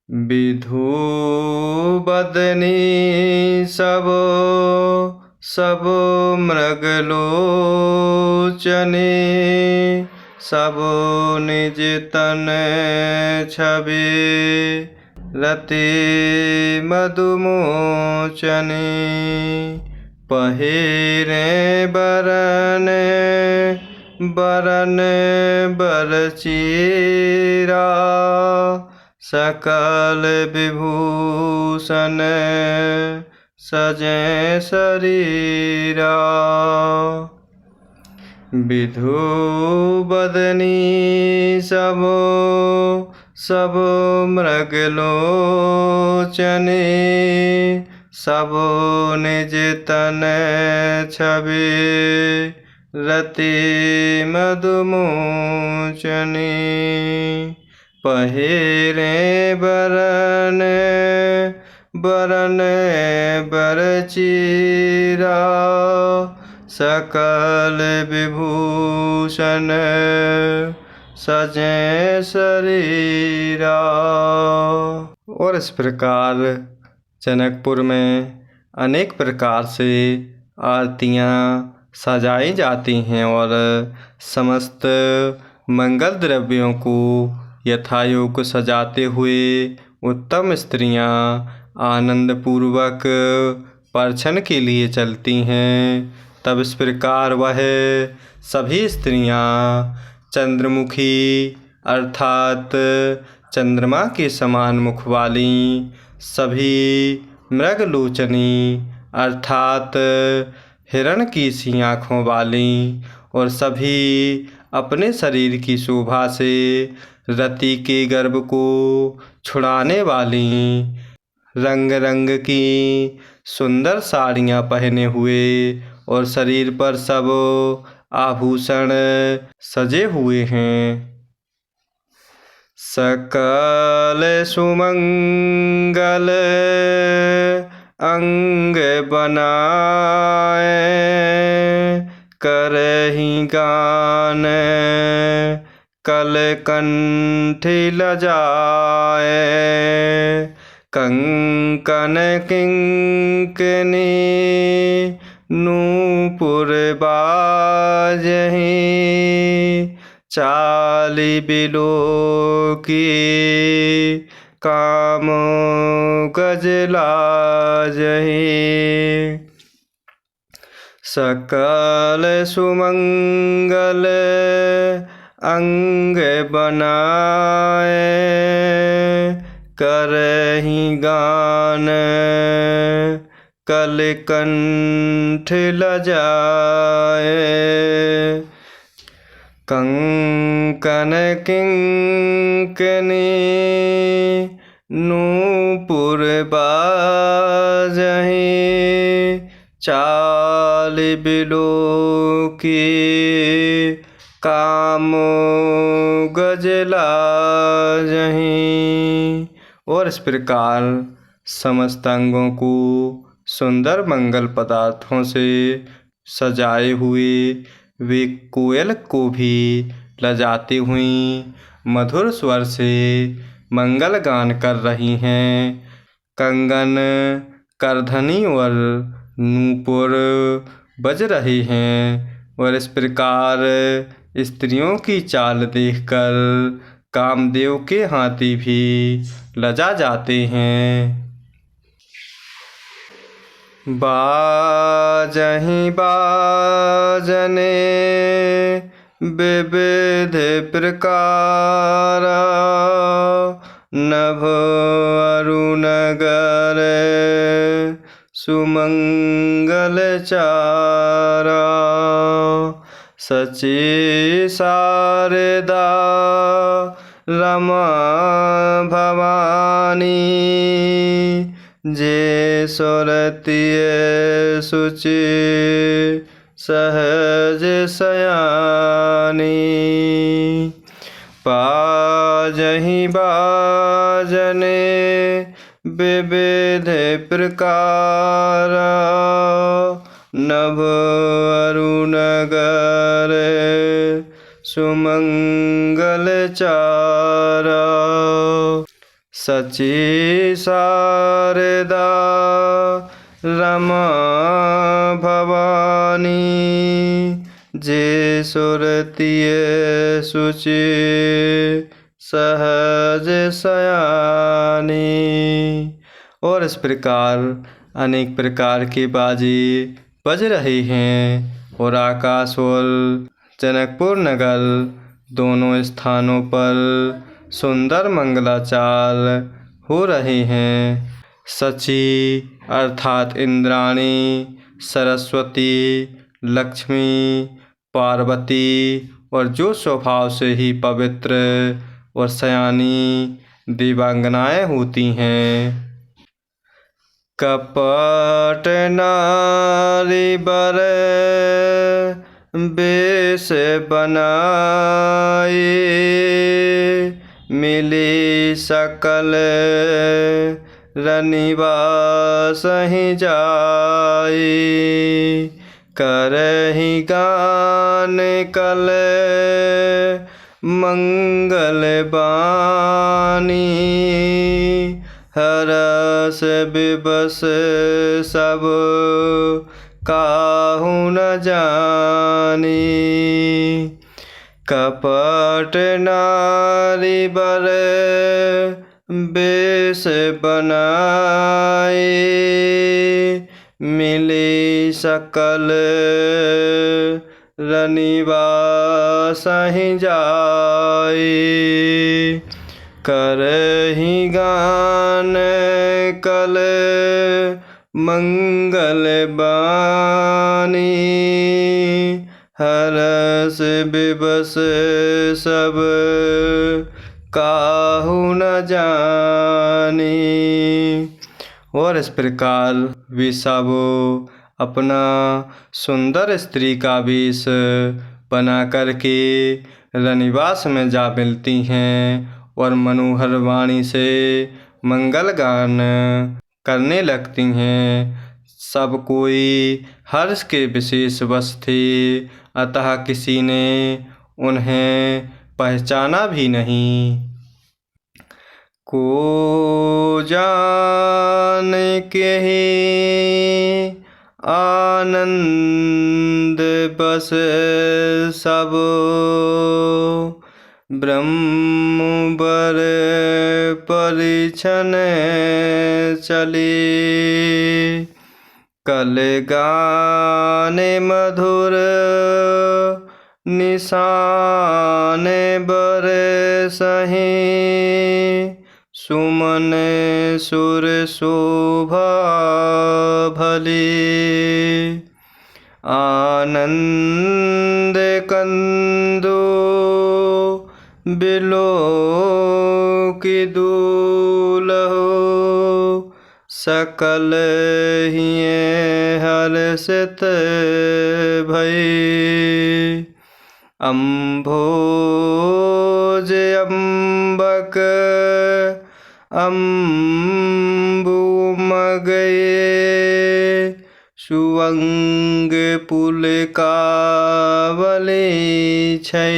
विधु बदनी सबो सबो मृगलोचनी सबो निज तन छवि रति मधुमोचनी पहिरे बरन बरन बरचीरा सकल विभूषण सजे शरीरा विधु बदनी सबो सबो मृगलोचनी सबो निज तन छवि रति मधुमोचनी पहिरे बरन बरन बरचीरा सकल विभूषण सजे शरीरा। और इस प्रकार जनकपुर में अनेक प्रकार से आरतियाँ सजाई जाती हैं और समस्त मंगल द्रव्यों को यथायोग सजाते हुए उत्तम स्त्रियाँ आनंदपूर्वक परछन के लिए चलती हैं। तब इस प्रकार वह सभी स्त्रियाँ चंद्रमुखी अर्थात चंद्रमा के समान मुख वाली, सभी मृगलोचनी अर्थात हिरण की सी आँखों वाली और सभी अपने शरीर की शोभा से रति के गर्भ को छुड़ाने वाली रंग रंग की सुंदर साड़ियाँ पहने हुए और शरीर पर सब आभूषण सजे हुए हैं। सकल सुमंगल अंग बनाए करहि गान कलकंठ लजाए कंकन किंकिनी नूपुर बाजहि चाली बिलोकी काम गजलाजहि सकल सुमंगल अंग बनाए करहि गान कलकंठ लजाए कंकन किंकिनी नूपुर बाजहि चाल बिलोकी काम गजलाजहि। और इस प्रकार समस्त अंगों को सुंदर मंगल पदार्थों से सजाए हुए वे कोयल को भी लजाती हुई मधुर स्वर से मंगल गान कर रही हैं। कंगन करधनी और नूपुर बज रहे हैं और इस प्रकार स्त्रियों की चाल देखकर कामदेव के हाथी भी लजा जाते हैं। बाजहि बाजने विविध प्रकारा नभ अरुणगर सुमंगल चारा सची शारदा रमा भवानी जे सुरतिय सुचि सहज सयानी बाजहि बाजने विविध प्रकारा नभ अरुणगर सुमंगल चारा सची शारदा रमा भवानी जे सुरतिये शुचि सहज सयानी। और इस प्रकार अनेक प्रकार के बाजे बज रहे हैं और आकाश और जनकपुर नगर दोनों स्थानों पर सुंदर मंगलाचार हो रहे हैं। सची अर्थात इंद्राणी, सरस्वती, लक्ष्मी, पार्वती और जो स्वभाव से ही पवित्र और सयानी देवांगनाएं होती हैं। कपट नारी बर बेश बनाए, मिली सकल रनिवास ही जाए। करहि गान कल मंगल बानी, हरस विबस सब काहू न जानी। कपट नारी बर बेश बनाए, मिली सकल रनिवास ही जाए। करहि गान कल मंगल बानी, हरस विबस सब काहू न जानी। और इस प्रकार वे सब अपना सुंदर स्त्री का वेश बना करके रनिवास में जा मिलती हैं और मनोहर वाणी से मंगल गान करने लगती हैं। सब कोई हर्ष के विशेष वश थे, अतः किसी ने उन्हें पहचाना भी नहीं। को जान के ही आनंद बस सब, ब्रह्म बर परिछन चले। कल गाने मधुर निशान बर सही, सुमन सुर शोभा भली। आनंद कंदो बिलो की दूलहो, सकल हिये हर्षित भई। अम्भोज अम्बक अम्बु मगए, सुअंग पुलकावली छै।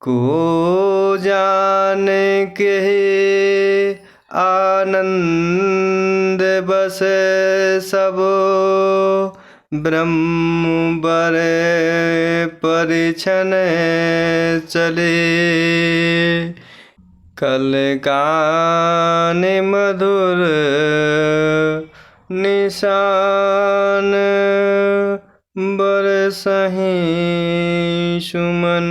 को जान के आनंद बस सब, ब्रह्म बर परिछन चले। कल गान मधुर निशान बरसहि, सुमन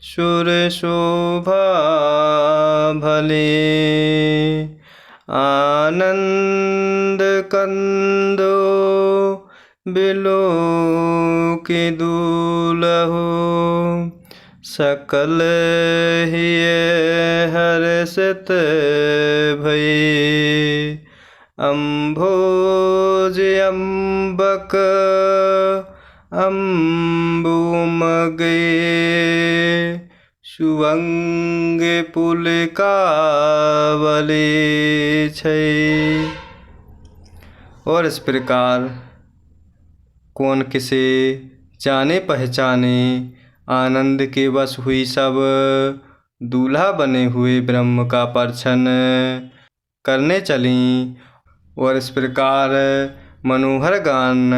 सुर शोभा भले। आनंद कंदो बिलो की दूलहो, सकल हिये हर्षित भई। अम्भोज अम्बक अम्बु मगे, सुअंग पुलकावली छै। और इस प्रकार कौन किसे जाने पहचाने आनंद के वश हुई सब दूल्हा बने हुए ब्रह्म का परछन करने चलीं और इस प्रकार मनोहर गान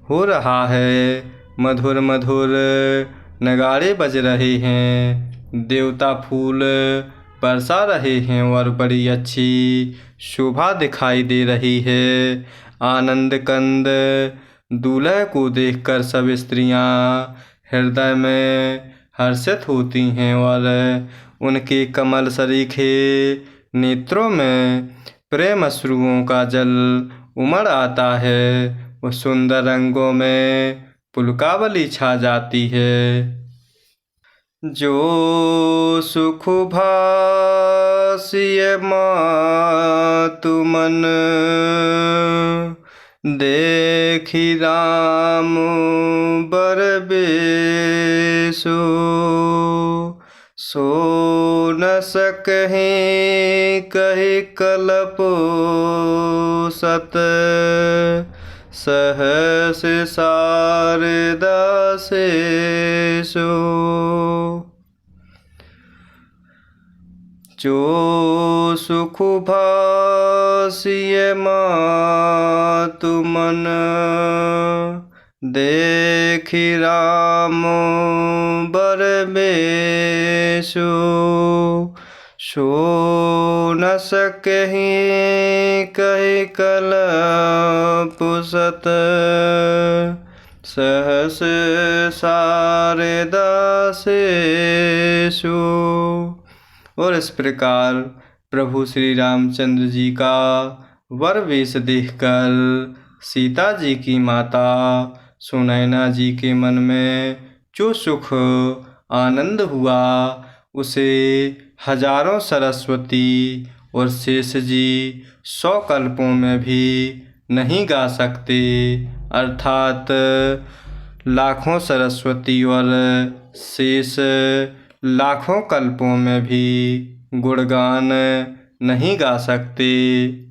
हो रहा है। मधुर मधुर नगाड़े बज रहे हैं, देवता फूल बरसा रहे हैं और बड़ी अच्छी शोभा दिखाई दे रही है। आनंद कंद दूल्हे को देखकर सब स्त्रियां हृदय में हर्षित होती हैं और उनके कमल सरीखे नेत्रों में प्रेम अश्रुओं का जल उमड़ आता है। उस सुंदर रंगों में पुलकावली छा जाती है। जो सुख भासिय मातु मन, देखी राम बर बेसु। सो न सकहि कहि कलप सत, सहस शारदा सेसु। जो सुख भासिय मातु मन, देखी राम बर बेसु। सो न सकहि कहि कलप सत, सहस शारदा सेसु। और इस प्रकार प्रभु श्री रामचंद्र जी का वर वेश देखकर सीता जी की माता सुनैना जी के मन में जो सुख आनंद हुआ, उसे हजारों सरस्वती और शेष जी 100 कल्पों में भी नहीं गा सकते। अर्थात लाखों सरस्वती और शेष लाखों कल्पों में भी गुणगान नहीं गा सकते।